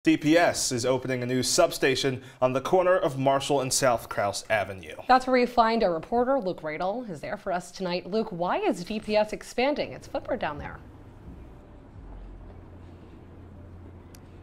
DPS is opening a new substation on the corner of Marshall and South Krause Avenue. That's where you find our reporter, Luke Radel, is there for us tonight. Luke, why is DPS expanding its footprint down there?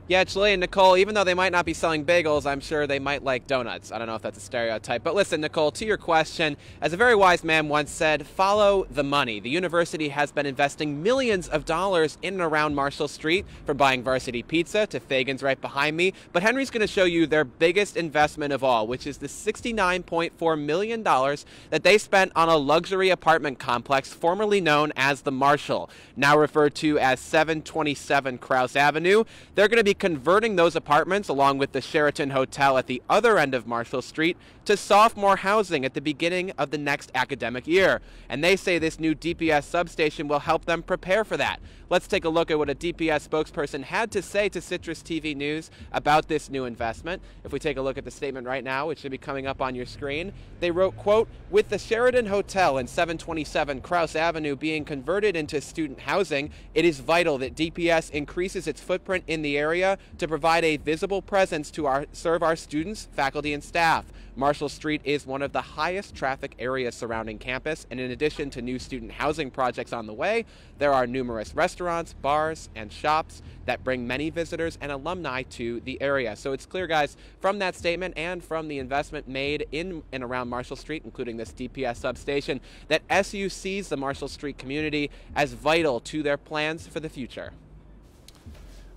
Yeah, Julie and Nicole, even though they might not be selling bagels, I'm sure they might like donuts. I don't know if that's a stereotype. But listen, Nicole, to your question, as a very wise man once said, follow the money. The university has been investing millions of dollars in and around Marshall Street, from buying Varsity Pizza to Fagan's right behind me. But Henry's going to show you their biggest investment of all, which is the $69.4 million that they spent on a luxury apartment complex formerly known as the Marshall, now referred to as 727 Krause Avenue. They're going to be converting those apartments, along with the Sheraton Hotel at the other end of Marshall Street, to sophomore housing at the beginning of the next academic year. And they say this new DPS substation will help them prepare for that. Let's take a look at what a DPS spokesperson had to say to CitrusTV News about this new investment. If we take a look at the statement right now, which should be coming up on your screen, they wrote, quote, "With the Sheraton Hotel and 727 Krause Avenue being converted into student housing, it is vital that DPS increases its footprint in the area to provide a visible presence to serve our students, faculty, and staff. Marshall Street is one of the highest traffic areas surrounding campus, and in addition to new student housing projects on the way, there are numerous restaurants, bars, and shops that bring many visitors and alumni to the area." So it's clear, guys, from that statement and from the investment made in and around Marshall Street, including this DPS substation, that SU sees the Marshall Street community as vital to their plans for the future.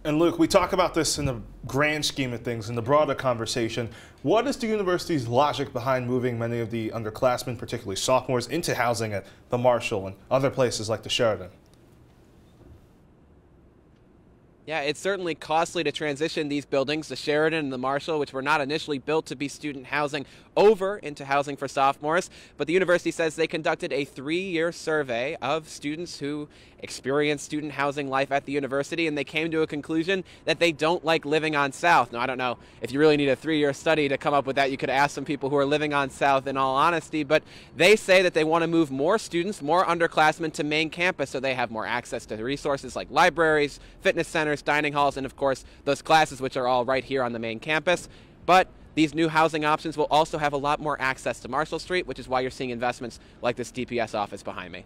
And Luke, we talk about this in the grand scheme of things, in the broader conversation. What is the university's logic behind moving many of the underclassmen, particularly sophomores, into housing at the Marshall and other places like the Sheraton? Yeah, it's certainly costly to transition these buildings, the Sheraton and the Marshall, which were not initially built to be student housing, over into housing for sophomores. But the university says they conducted a 3-year survey of students who experienced student housing life at the university, and they came to a conclusion that they don't like living on South. Now, I don't know if you really need a 3-year study to come up with that. You could ask some people who are living on South, in all honesty, but they say that they want to move more students, more underclassmen, to main campus so they have more access to resources like libraries, fitness centers, dining halls, and of course those classes, which are all right here on the main campus. But these new housing options will also have a lot more access to Marshall Street, which is why you're seeing investments like this DPS office behind me.